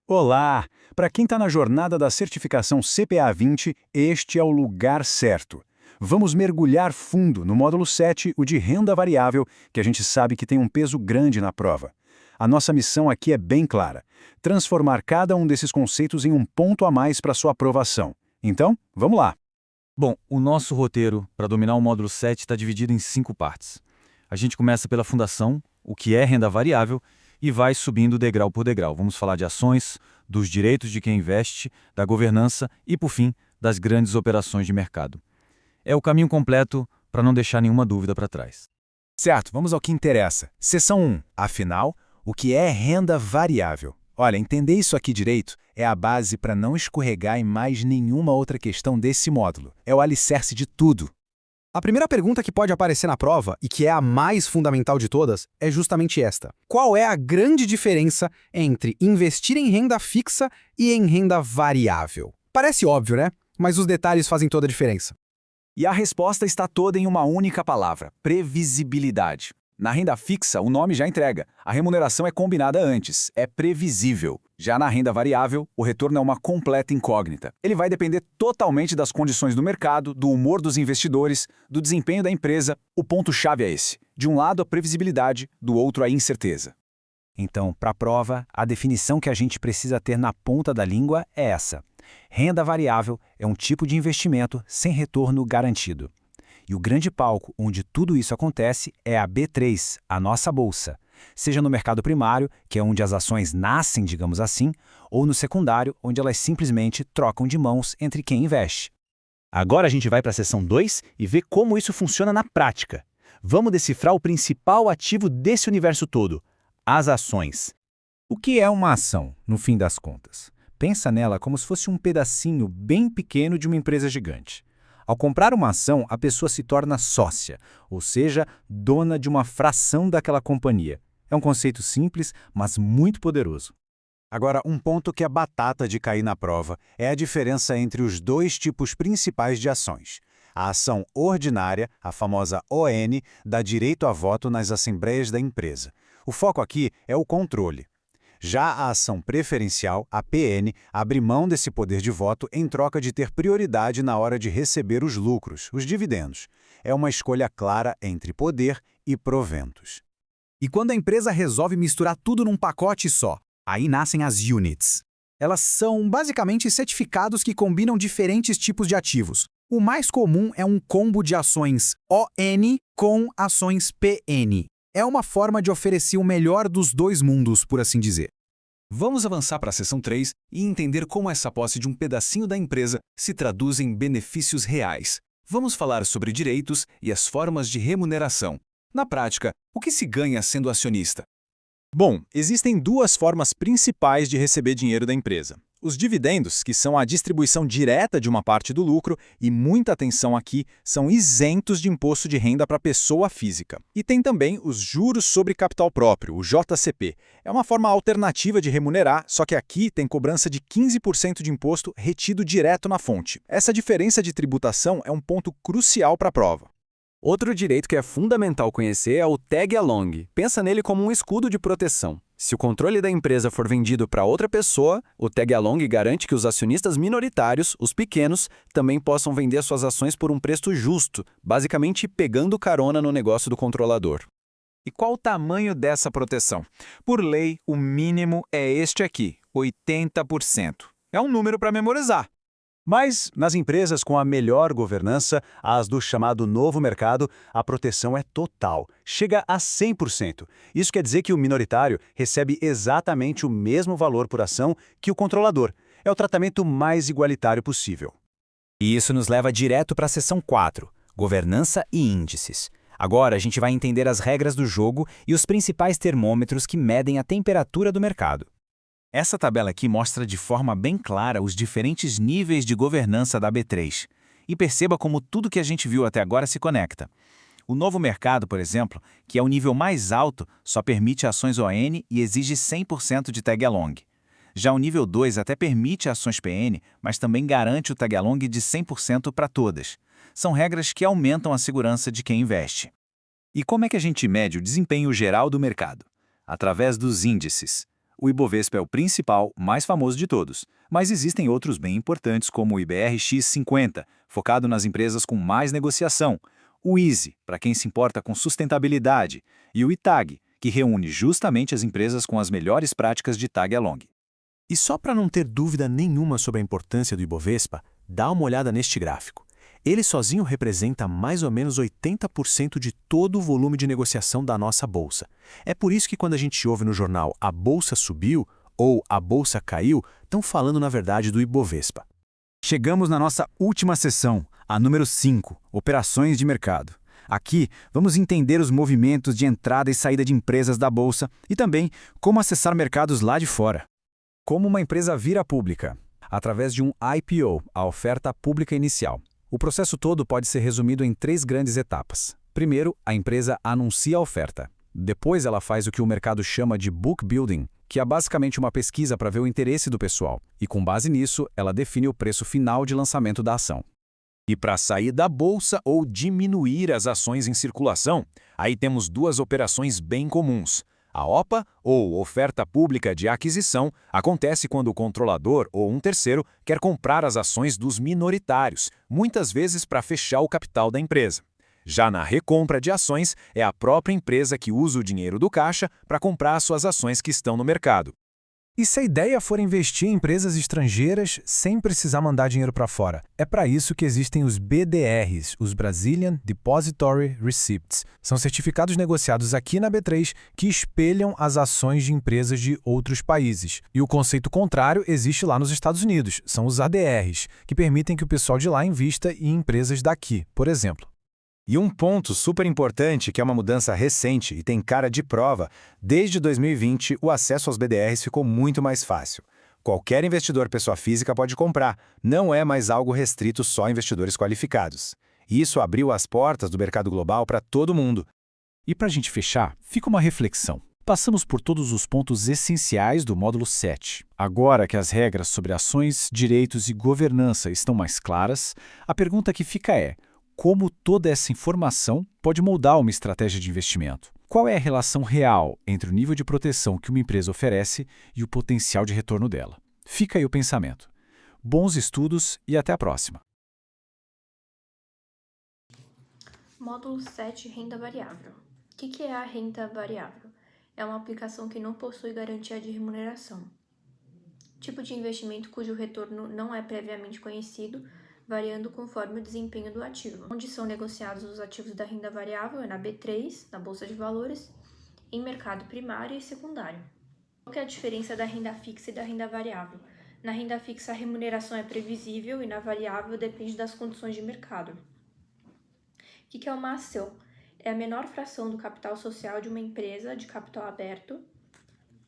Olá! Para quem está na jornada da certificação CPA 20, este é o lugar certo. Vamos mergulhar fundo no módulo 7, o de renda variável, que a gente sabe que tem um peso grande na prova. A nossa missão aqui é bem clara: transformar cada um desses conceitos em um ponto a mais para sua aprovação. Então, vamos lá! Bom, o nosso roteiro para dominar o módulo 7 está dividido em 5 partes. A gente começa pela fundação, o que é renda variável, e vai subindo degrau por degrau. Vamos falar de ações, dos direitos de quem investe, da governança e, por fim, das grandes operações de mercado. É o caminho completo para não deixar nenhuma dúvida para trás. Certo, vamos ao que interessa. Seção 1. Afinal, o que é renda variável? Olha, entender isso aqui direito é a base para não escorregar em mais nenhuma outra questão desse módulo. É o alicerce de tudo. A primeira pergunta que pode aparecer na prova, e que é a mais fundamental de todas, é justamente esta. Qual é a grande diferença entre investir em renda fixa e em renda variável? Parece óbvio, né? Mas os detalhes fazem toda a diferença. E a resposta está toda em uma única palavra: previsibilidade. Na renda fixa, o nome já entrega. A remuneração é combinada antes, é previsível. Já na renda variável, o retorno é uma completa incógnita. Ele vai depender totalmente das condições do mercado, do humor dos investidores, do desempenho da empresa. O ponto-chave é esse: de um lado a previsibilidade, do outro a incerteza. Então, para a prova, a definição que a gente precisa ter na ponta da língua é essa: renda variável é um tipo de investimento sem retorno garantido. E o grande palco onde tudo isso acontece é a B3, a nossa bolsa. Seja no mercado primário, que é onde as ações nascem, digamos assim, ou no secundário, onde elas simplesmente trocam de mãos entre quem investe. Agora a gente vai para a seção 2 e ver como isso funciona na prática. Vamos decifrar o principal ativo desse universo todo: as ações. O que é uma ação, no fim das contas? Pensa nela como se fosse um pedacinho bem pequeno de uma empresa gigante. Ao comprar uma ação, a pessoa se torna sócia, ou seja, dona de uma fração daquela companhia. É um conceito simples, mas muito poderoso. Agora, um ponto que é batata de cair na prova é a diferença entre os dois tipos principais de ações. A ação ordinária, a famosa ON, dá direito a voto nas assembleias da empresa. O foco aqui é o controle. Já a ação preferencial, a PN, abre mão desse poder de voto em troca de ter prioridade na hora de receber os lucros, os dividendos. É uma escolha clara entre poder e proventos. E quando a empresa resolve misturar tudo num pacote só, aí nascem as units. Elas são basicamente certificados que combinam diferentes tipos de ativos. O mais comum é um combo de ações ON com ações PN. É uma forma de oferecer o melhor dos dois mundos, por assim dizer. Vamos avançar para a seção 3 e entender como essa posse de um pedacinho da empresa se traduz em benefícios reais. Vamos falar sobre direitos e as formas de remuneração. Na prática, o que se ganha sendo acionista? Bom, existem duas formas principais de receber dinheiro da empresa. Os dividendos, que são a distribuição direta de uma parte do lucro, e muita atenção aqui, são isentos de imposto de renda para a pessoa física. E tem também os juros sobre capital próprio, o JCP. É uma forma alternativa de remunerar, só que aqui tem cobrança de 15% de imposto retido direto na fonte. Essa diferença de tributação é um ponto crucial para a prova. Outro direito que é fundamental conhecer é o tag along. Pensa nele como um escudo de proteção. Se o controle da empresa for vendido para outra pessoa, o tag along garante que os acionistas minoritários, os pequenos, também possam vender suas ações por um preço justo, basicamente pegando carona no negócio do controlador. E qual o tamanho dessa proteção? Por lei, o mínimo é este aqui, 80%. É um número para memorizar. Mas, nas empresas com a melhor governança, as do chamado novo mercado, a proteção é total, chega a 100%. Isso quer dizer que o minoritário recebe exatamente o mesmo valor por ação que o controlador. É o tratamento mais igualitário possível. E isso nos leva direto para a seção 4, governança e índices. Agora a gente vai entender as regras do jogo e os principais termômetros que medem a temperatura do mercado. Essa tabela aqui mostra de forma bem clara os diferentes níveis de governança da B3. E perceba como tudo que a gente viu até agora se conecta. O novo mercado, por exemplo, que é o nível mais alto, só permite ações ON e exige 100% de tag along. Já o nível 2 até permite ações PN, mas também garante o tag along de 100% para todas. São regras que aumentam a segurança de quem investe. E como é que a gente mede o desempenho geral do mercado? Através dos índices. O Ibovespa é o principal, mais famoso de todos, mas existem outros bem importantes como o IBRX50, focado nas empresas com mais negociação, o ISE, para quem se importa com sustentabilidade, e o ITAG, que reúne justamente as empresas com as melhores práticas de tag along. E só para não ter dúvida nenhuma sobre a importância do Ibovespa, dá uma olhada neste gráfico. Ele sozinho representa mais ou menos 80% de todo o volume de negociação da nossa bolsa. É por isso que quando a gente ouve no jornal "a bolsa subiu" ou "a bolsa caiu", estão falando na verdade do Ibovespa. Chegamos na nossa última sessão, a número 5, Operações de Mercado. Aqui, vamos entender os movimentos de entrada e saída de empresas da bolsa e também como acessar mercados lá de fora. Como uma empresa vira pública? Através de um IPO, a oferta pública inicial. O processo todo pode ser resumido em 3 grandes etapas. Primeiro, a empresa anuncia a oferta. Depois, ela faz o que o mercado chama de book building, que é basicamente uma pesquisa para ver o interesse do pessoal. E com base nisso, ela define o preço final de lançamento da ação. E para sair da bolsa ou diminuir as ações em circulação, aí temos 2 operações bem comuns. A OPA, ou oferta pública de aquisição, acontece quando o controlador ou um terceiro quer comprar as ações dos minoritários, muitas vezes para fechar o capital da empresa. Já na recompra de ações, é a própria empresa que usa o dinheiro do caixa para comprar suas ações que estão no mercado. E se a ideia for investir em empresas estrangeiras sem precisar mandar dinheiro para fora? É para isso que existem os BDRs, os Brazilian Depository Receipts. São certificados negociados aqui na B3 que espelham as ações de empresas de outros países. E o conceito contrário existe lá nos Estados Unidos, são os ADRs, que permitem que o pessoal de lá invista em empresas daqui, por exemplo. E um ponto super importante, que é uma mudança recente e tem cara de prova, desde 2020 o acesso aos BDRs ficou muito mais fácil. Qualquer investidor pessoa física pode comprar, não é mais algo restrito só a investidores qualificados. Isso abriu as portas do mercado global para todo mundo. E para a gente fechar, fica uma reflexão. Passamos por todos os pontos essenciais do módulo 7. Agora que as regras sobre ações, direitos e governança estão mais claras, a pergunta que fica é: como toda essa informação pode moldar uma estratégia de investimento? Qual é a relação real entre o nível de proteção que uma empresa oferece e o potencial de retorno dela? Fica aí o pensamento. Bons estudos e até a próxima. Módulo 7, Renda Variável. O que é a renda variável? É uma aplicação que não possui garantia de remuneração. Tipo de investimento cujo retorno não é previamente conhecido, variando conforme o desempenho do ativo. Onde são negociados os ativos da renda variável é na B3, na Bolsa de Valores, em mercado primário e secundário. Qual é a diferença da renda fixa e da renda variável? Na renda fixa a remuneração é previsível e na variável depende das condições de mercado. O que é uma ação? É a menor fração do capital social de uma empresa de capital aberto,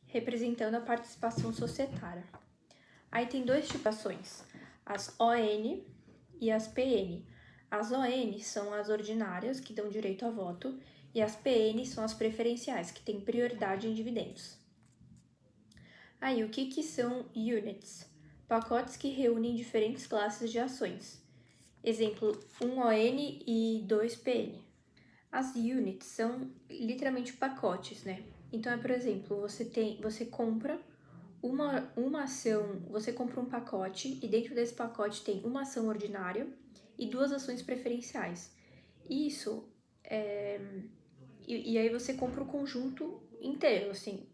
representando a participação societária. Aí tem 2 tipos de ações, as ON e as PN. As ON são as ordinárias, que dão direito a voto, e as PN são as preferenciais, que têm prioridade em dividendos. Aí, o que são units? Pacotes que reúnem diferentes classes de ações. Exemplo, 1 ON e 2 PN. As units são literalmente pacotes, né? Então, por exemplo, você compra uma ação, você compra um pacote e dentro desse pacote tem uma ação ordinária e 2 ações preferenciais. Isso e aí você compra o conjunto inteiro, assim.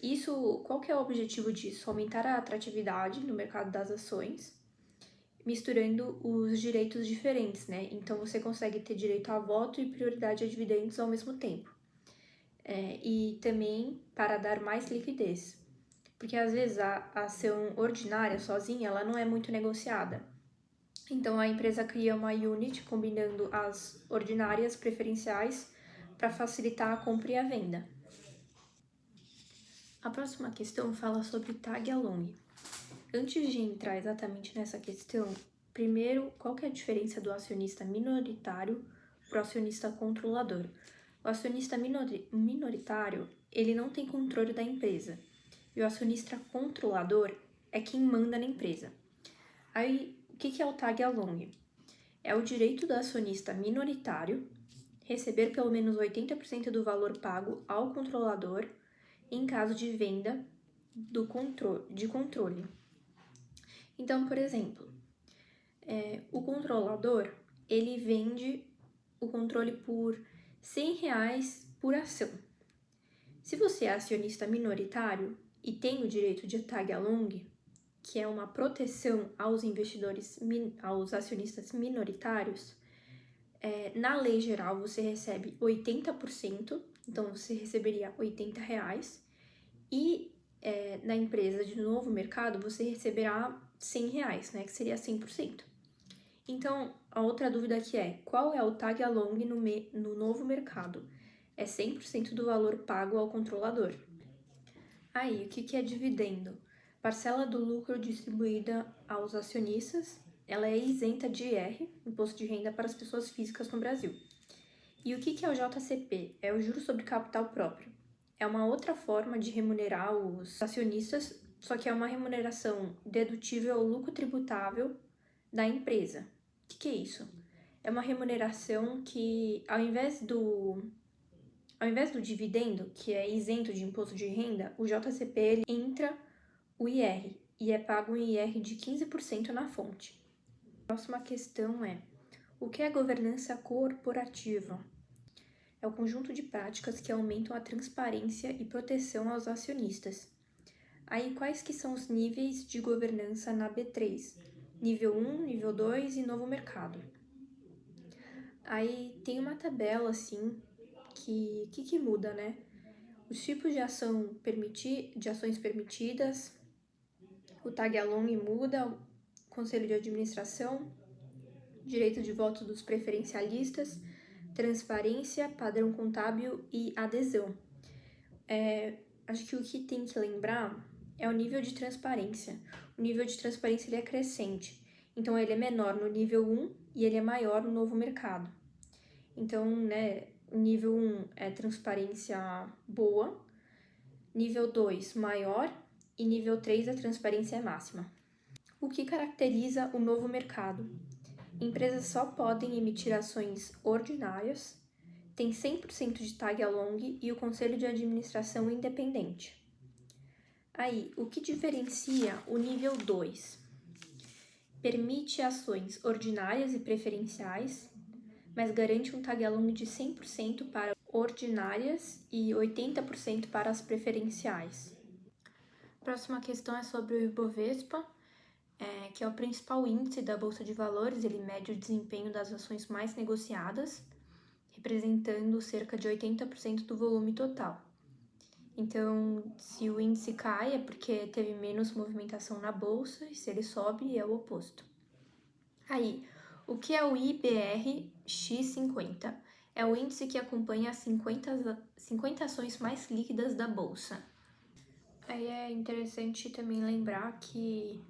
Isso, qual que é o objetivo disso? Aumentar a atratividade no mercado das ações, misturando os direitos diferentes, né? Então você consegue ter direito a voto e prioridade a dividendos ao mesmo tempo. E também para dar mais liquidez. Porque às vezes a ação ordinária sozinha ela não é muito negociada. Então a empresa cria uma unit combinando as ordinárias preferenciais para facilitar a compra e a venda. A próxima questão fala sobre tag along. Antes de entrar exatamente nessa questão, primeiro, qual que é a diferença do acionista minoritário para o acionista controlador? O acionista minoritário, ele não tem controle da empresa. E o acionista controlador é quem manda na empresa. Aí, o que é o tag along? É o direito do acionista minoritário receber pelo menos 80% do valor pago ao controlador em caso de venda de controle. Então, por exemplo, o controlador, ele vende o controle por R$100 por ação. Se você é acionista minoritário e tem o direito de tag along, que é uma proteção aos investidores, aos acionistas minoritários, na lei geral você recebe 80%, então você receberia R$80, e na empresa de novo mercado você receberá R$100, né, que seria 100%. Então, a outra dúvida aqui é, qual é o tag along no novo mercado? É 100% do valor pago ao controlador. Aí, o que é dividendo? Parcela do lucro distribuída aos acionistas, ela é isenta de IR, Imposto de Renda para as Pessoas Físicas no Brasil. E o que é o JCP? É o Juro sobre Capital Próprio. É uma outra forma de remunerar os acionistas, só que é uma remuneração dedutível ao lucro tributável da empresa. O que é isso? É uma remuneração que, ao invés do dividendo, que é isento de imposto de renda, o JCP ele entra o IR e é pago um IR de 15% na fonte. A próxima questão é: o que é governança corporativa? É o conjunto de práticas que aumentam a transparência e proteção aos acionistas. Aí, quais que são os níveis de governança na B3? Nível 1, nível 2 e novo mercado. Aí tem uma tabela assim que muda, né? Os tipos de ações permitidas, o tag along muda, o conselho de administração, direito de voto dos preferencialistas, transparência, padrão contábil e adesão. Acho que o que tem que lembrar é o nível de transparência. O nível de transparência ele é crescente, então ele é menor no nível 1 e ele é maior no novo mercado. Então, né, o nível 1 é transparência boa, nível 2 maior e nível 3 a transparência é máxima. O que caracteriza o novo mercado? Empresas só podem emitir ações ordinárias, tem 100% de tag along e o conselho de administração independente. Aí, o que diferencia o nível 2? Permite ações ordinárias e preferenciais, mas garante um tag along de 100% para ordinárias e 80% para as preferenciais. Próxima questão é sobre o Ibovespa, que é o principal índice da Bolsa de Valores. Ele mede o desempenho das ações mais negociadas, representando cerca de 80% do volume total. Então, se o índice cai é porque teve menos movimentação na bolsa, e se ele sobe é o oposto. Aí, o que é o IBRX50? É o índice que acompanha as 50 ações mais líquidas da bolsa. Aí é interessante também lembrar que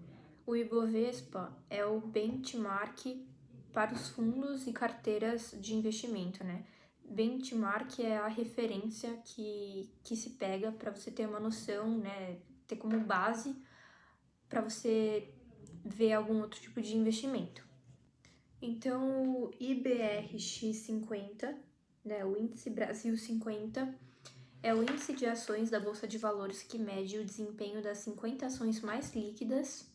o Ibovespa é o benchmark para os fundos e carteiras de investimento, né? Benchmark é a referência que se pega para você ter uma noção, né? Ter como base para você ver algum outro tipo de investimento. Então, o IBRX50, né, o Índice Brasil 50, é o índice de ações da Bolsa de Valores que mede o desempenho das 50 ações mais líquidas,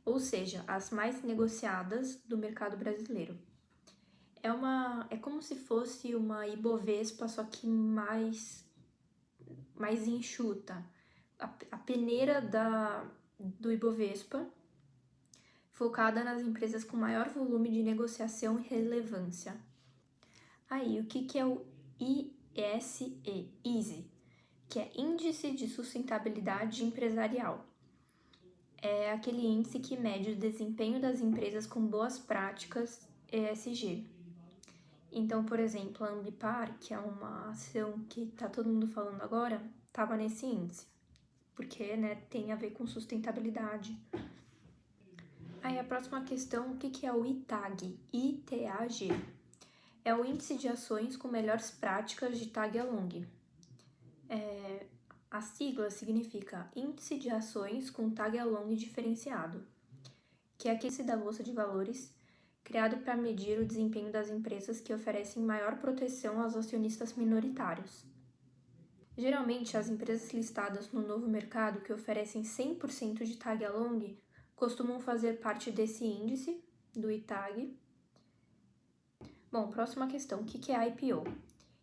ou seja, as mais negociadas do mercado brasileiro. É como se fosse uma Ibovespa, só que mais enxuta. A peneira do Ibovespa, focada nas empresas com maior volume de negociação e relevância. Aí, o que é o ISE, que é Índice de Sustentabilidade Empresarial? É aquele índice que mede o desempenho das empresas com boas práticas ESG. Então, por exemplo, a Ambipar, que é uma ação que está todo mundo falando agora, estava nesse índice, porque, né, tem a ver com sustentabilidade. Aí a próxima questão, o que é o ITAG? ITAG. É o índice de ações com melhores práticas de tag along. A sigla significa Índice de Ações com Tag Along Diferenciado, que é aquele índice da Bolsa de Valores criado para medir o desempenho das empresas que oferecem maior proteção aos acionistas minoritários. Geralmente, as empresas listadas no novo mercado que oferecem 100% de tag along costumam fazer parte desse índice, do ITAG. Bom, próxima questão. O que é IPO?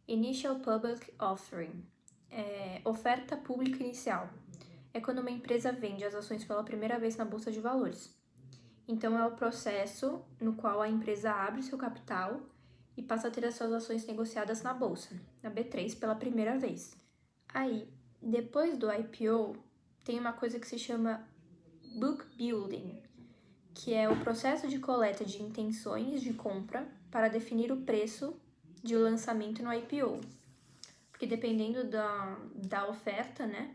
Initial Public Offering. Oferta pública inicial. É quando uma empresa vende as ações pela primeira vez na Bolsa de Valores. Então, é o processo no qual a empresa abre seu capital e passa a ter as suas ações negociadas na Bolsa, na B3, pela primeira vez. Aí, depois do IPO, tem uma coisa que se chama book building, que é o processo de coleta de intenções de compra para definir o preço de lançamento no IPO. Porque dependendo da oferta, né,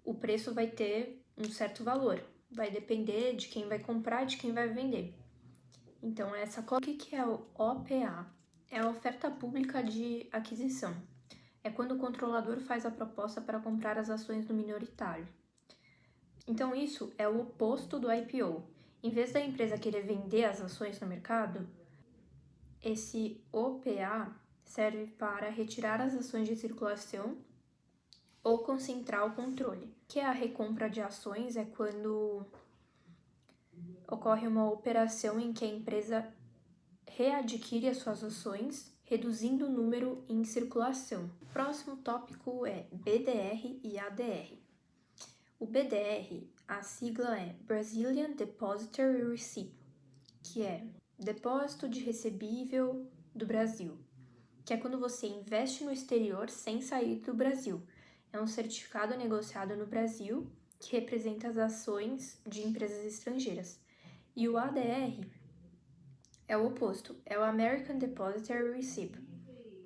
o preço vai ter um certo valor. Vai depender de quem vai comprar e de quem vai vender. Então, o que é o OPA? É a oferta pública de aquisição. É quando o controlador faz a proposta para comprar as ações do minoritário. Então, isso é o oposto do IPO. Em vez da empresa querer vender as ações no mercado, esse OPA serve para retirar as ações de circulação ou concentrar o controle. O que é a recompra de ações? É quando ocorre uma operação em que a empresa readquire as suas ações, reduzindo o número em circulação. O próximo tópico é BDR e ADR. O BDR, a sigla é Brazilian Depositary Receipt, que é Depósito de Recebível do Brasil, que é quando você investe no exterior sem sair do Brasil. É um certificado negociado no Brasil que representa as ações de empresas estrangeiras. E o ADR é o oposto, é o American Depositary Receipt,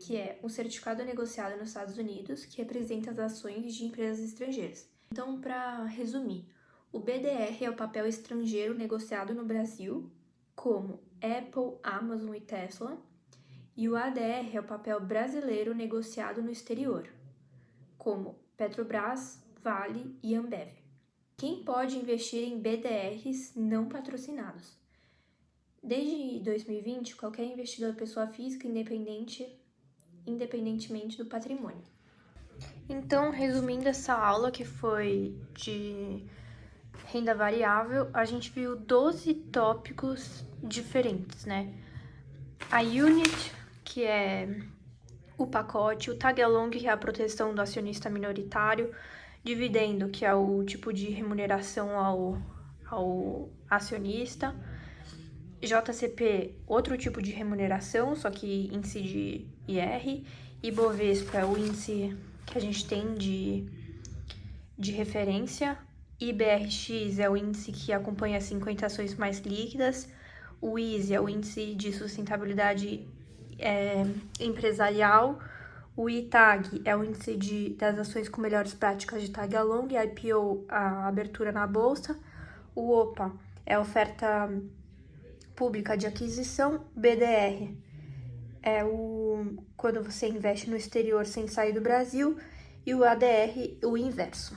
que é um certificado negociado nos Estados Unidos que representa as ações de empresas estrangeiras. Então, para resumir, o BDR é o papel estrangeiro negociado no Brasil, como Apple, Amazon e Tesla, e o ADR é o papel brasileiro negociado no exterior, como Petrobras, Vale e Ambev. Quem pode investir em BDRs não patrocinados? Desde 2020, qualquer investidor pessoa física independentemente do patrimônio. Então, resumindo essa aula que foi de renda variável, a gente viu 12 tópicos diferentes, né? A unit, que é o pacote, o tag along, que é a proteção do acionista minoritário, dividendo, que é o tipo de remuneração ao acionista, JCP, outro tipo de remuneração, só que índice de IR, e Bovespa é o índice que a gente tem de referência, IBRX é o índice que acompanha as 50 ações mais líquidas, o ISE é o índice de sustentabilidade empresarial, o ITAG é o índice das ações com melhores práticas de tag along, IPO, a abertura na bolsa, o OPA é a oferta pública de aquisição, BDR é quando você investe no exterior sem sair do Brasil, e o ADR, o inverso.